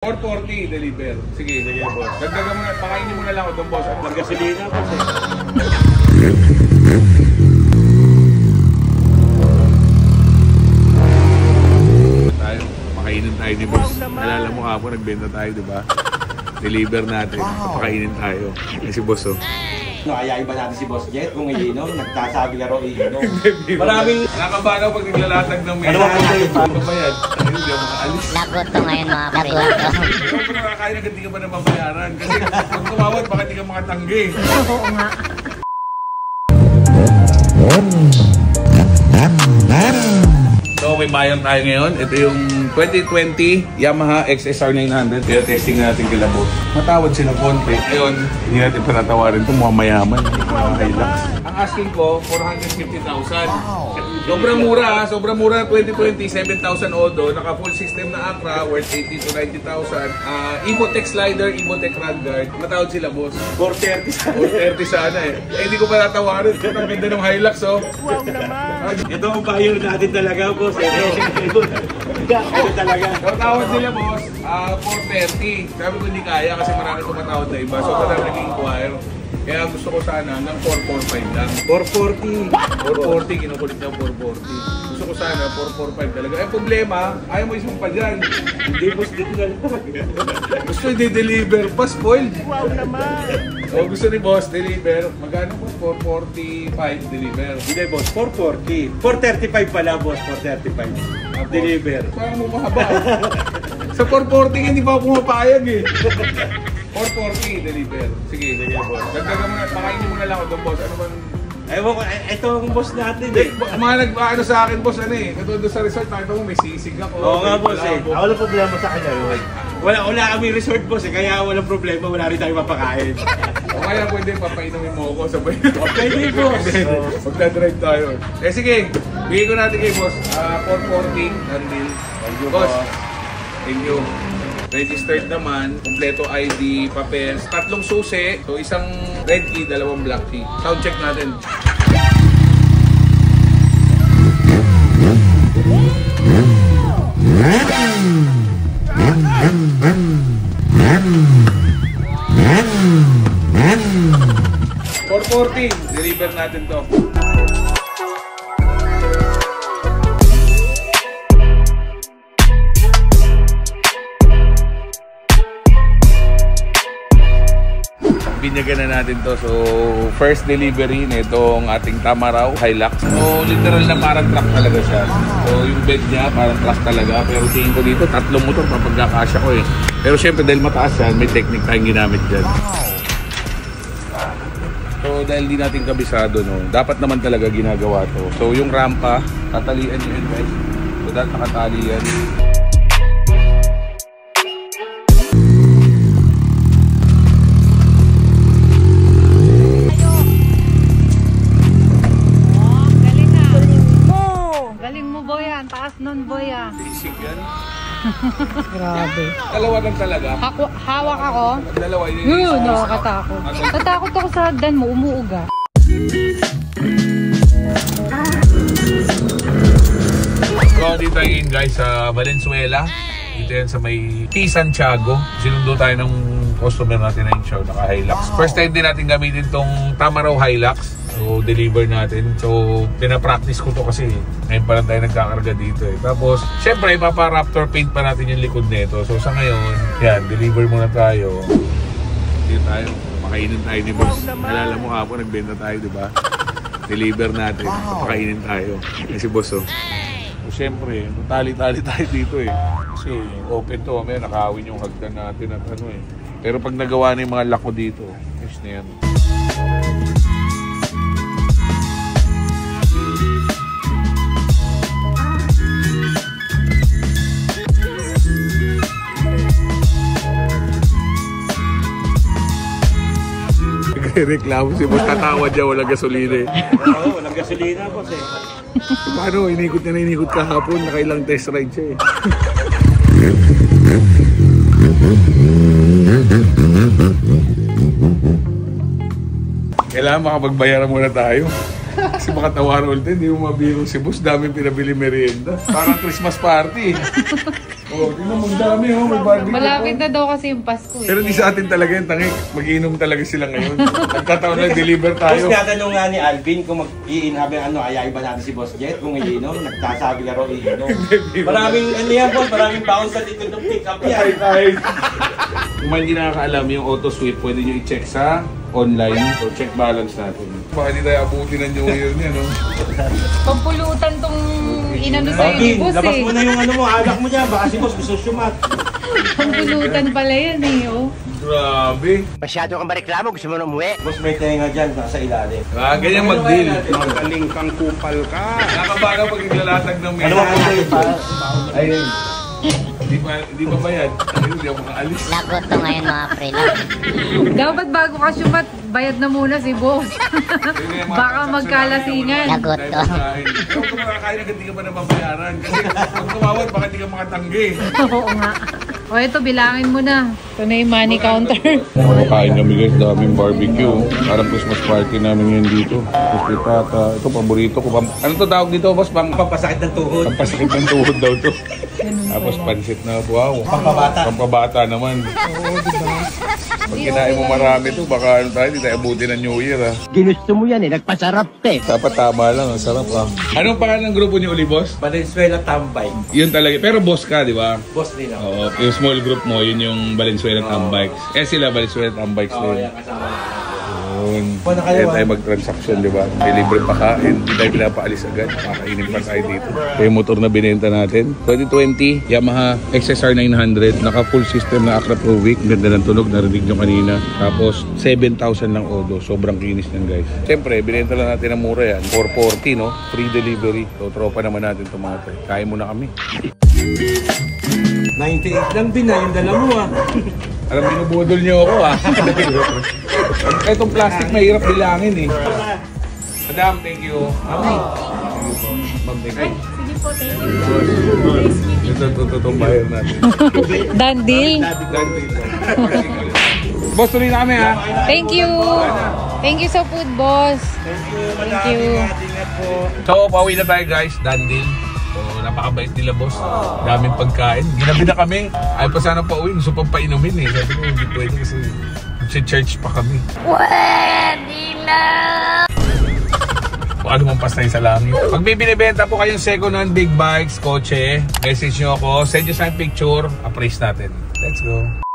440 deliver. Sige, boss. Dagdagan mo na, pakainin mo na lang ako doon, boss. Gasolina, boss eh. Tayo, pakainin tayo ni boss. Nalala mo ka po, nagbenta tayo, di ba? Deliver natin, pakainin tayo. Kasi boss, oh. No, kaya iba natin si Boss Jet kung iinom, nagsasabi na raw iinom. Maraming nakabana pag naglalatag ng mesa. Ano ba yan? Hindi ako makaalis. Lagot to ngayon mga pre. Kung pa nakakain agad, di ka pa na mabayaran. Kasi kung tumawad, baka di ka makatanggi. Oo nga. So may bayan tayo ngayon. Ito yung 2020 Yamaha XSR 900. Kaya testing natin kilabot. Matawad sila konti. Ngayon, hindi natin panatawarin ito. Mukhang mayaman. Ang asking ko, 450,000. Sobrang mura ha. Sobrang mura. 2020, 7,000 odo. Naka full system na Acra. Worth 80 to 90,000. Evotech slider, Evotech rod guard. Matawad sila boss. 430 sana. 430 sana eh. Eh hindi ko pa natawarin. Ang ganda ng Hilux oh. Wow naman. Ito ang buyer natin talaga, boss. Ito talaga. Tawad sila boss, 430. Sabi ko hindi kaya kasi marami tumatawad na iba. So parang nag-inquire. Kaya gusto ko sana ng 445 lang. 440. 440, kinukulit niya 440. Gusto ko sana 445 talaga. Eh problema, ayaw mo isang pa dyan. Hindi, boss, dito na lang. Gusto i-deliver pa, spoiled. Wow naman. O gusto ni boss, deliver. Magkano po? 445 deliver. Hindi, boss, 440. 435 pala, boss, 435. Deliver. Parang bumaba. Sa 440 hindi pa ako pumapayag eh. 440 deliver. Sige, boss. Dagdagan mo na, pakainin mo na lang ako doon, boss. Ano bang... Ewan ko, ito ang boss natin eh. Mga nag-ano sa akin, boss, ano eh. Katulad doon sa resort, nakita mo may sisig ako. Oo nga, boss eh. Malabo. Wala problema sa kanya, Roy. Wala kami resort, boss eh. Kaya walang problema, wala rin tayo mapakain. O kaya pwede papainumin mo ako sabay. Pwede, boss. Magdadrive tayo. Eh sige, bigay ko natin kay boss. 440, Nandil. Thank you, Boss, boss. thank you. Registered naman, kompleto ID, papel, 3 susi, so isang red key, 2 black key. Sound check natin. $440, deliver natin to. Binyagan na natin to. So, first delivery nitong ating Tamaraw Hilux. So, literal na parang truck talaga siya. So, yung bed niya parang truck talaga. Pero tingin ko dito, 3 motor papagkakasya ko eh. Pero syempre dahil mataas yan, may technique tayong ginamit dyan. So, dahil di natin kabisado, no, dapat naman talaga ginagawa to. So, yung rampa, tatalian nyo yun guys. So, dahil nakatali yan. Taas nun, boy ah. Basic yan. Grabe. Dalawa lang talaga. Hawak ako. Dalawa yun. Nakakatakot. Natakot ako sa hagdan mo, umuuga. So, dito tayo ngayon guys sa Valenzuela. Dito yan sa may T. Santiago. Sinundo tayo ng customer natin na yung show, naka-Hilux. First time din natin gamitin tong Tamaraw Hilux. So, deliver natin. So, pinapractice ko to kasi ngayon pa lang tayo nagkakarga dito eh. Tapos, syempre, mapa-Raptor paint pa natin yung likod nito. So, sa ngayon, yan, deliver muna tayo. Dito tayo, makainin tayo ni boss. Nalala mo hapon, nagbenta tayo, di ba? Deliver natin, pakainin tayo. Kasi boss, oh. So, syempre, tali-tali tayo dito eh. Kasi open to, may nakawin yung hagdan natin at ano eh. Pero pag nagawa na yung mga lako dito, is na yan. Reklamo si boss, tatawad niya, walang gasolina eh. Oo, walang gasolina, boss eh. Paano? Inikot niya na inikot kahapon, nakailang test ride siya eh. Kailangan makapagbayaran muna tayo. Kasi baka tawaran ulit, hindi mo mabiro si boss, daming pinabili merienda. Parang Christmas party. Oh, tingnan mo, ang dami oh, may barbecue. Malapit na daw kasi yung Pasko eh. Pero di sa atin talaga yung tangik. Mag-iinom talaga sila ngayon. Nagkataon na deliver Boss, tayo. tinatanong nga ni Alvin kung mag-iinhabi ayayin ba natin si Boss Jet kung iinom. Nagsasabi ka raw iinom. Maraming ano yan, boss, maraming bounce sa dito ng pick up yan. Kung hindi nakakaalam, yung auto sweep, pwede nyo i-check sa online or check balance natin. Baka hindi tayo abuti ng New Year niya, no? Pampulutan tong inano sa'yo ni Alvin, boss labas eh. mo na yung ano mo, alak mo dyan. Baka si Boss gusto sumat. Pampulutan pala yan eh, oh. Grabe. Masyado kang bareklamo, gusto mo na umuwi? Boss, may tenga dyan, nasa ilalim. Ah, ganyan mag-deal. Magaling kang kupal ka. Nakabagaw pag naglalatag ng Ano ba kung sa'yo pa? Ayun. Hindi pa bayad. Ayun, hindi ako makaalis. Lagot to ngayon mga pre. Dapat bago ka syumat, bayad na muna si boss. Baka magkalasingan. Lagot to. Kung ka makakain agad, hindi ka pa nababayaran. Kasi kung tumawad, baka hindi ka makatanggi. Oo nga. O ito, bilangin mo na. Ito na yung money counter. Kain kami guys, daming barbecue. Parang Christmas party namin ngayon dito. Crispy pata. Ito, paborito ko. Ano to tawag dito, boss? Pampasakit ng tuhod. Pampasakit ng tuhod daw to. Tapos pansit na, wow. Pampabata. Pampabata naman. Oo, diba? Pag kinain mo marami to, baka ano tayo, hindi tayo abuti ng New Year, ha? Ginusto mo yan eh, nagpasarap eh. Dapat tama lang, ang sarap, ha? Anong pangalan ng grupo niyo uli, boss? Valenzuela Tambay. Yun talaga. Pero boss ka, di ba? Boss din ako. Oo, yung small group mo, yun yung Valenzuela Tambikes. Eh sila, Valenzuela Tambikes Oo, din. yan kasama. Yun. Paano kayo, Kaya tayo mag-transaction, di ba? May libre pakain. Hindi tayo pinapaalis agad. Kakainin pa tayo dito. Ito yung motor na binenta natin. 2020, Yamaha XSR 900. Naka full system na Acra Pro Week. Ganda ng tunog, narinig nyo kanina. Tapos 7,000 lang odo. Sobrang kinis yan, guys. Siyempre, binenta lang natin ng mura yan. 440, no? Free delivery. So, tropa naman natin itong mga to. Kain muna kami. 98 lang din na, yung dala mo ah. Alam, binubudol niyo ako, ah. Itong plastic, mahirap bilangin, eh. Madam, thank you. Ma'am, thank you. Sige po, thank you. Ito bayar natin. Done deal. Boss, tuloy na kami, ha? Thank you. Thank you sa food, boss. Thank you. So, pauwi na tayo, guys. Done deal. So, napakabait nila, boss. Daming pagkain. Ginabi na kami. Ayaw pa sana pauwi. Gusto pang painumin, eh. Sabi ko, hindi pwede kasi church pa kami. Pwede na! Kung ano mang pas na yung sa langit. Pag may binibenta po kayong second-hand big bikes, kotse, message nyo ako. Send nyo sa picture. Appraise natin. Let's go.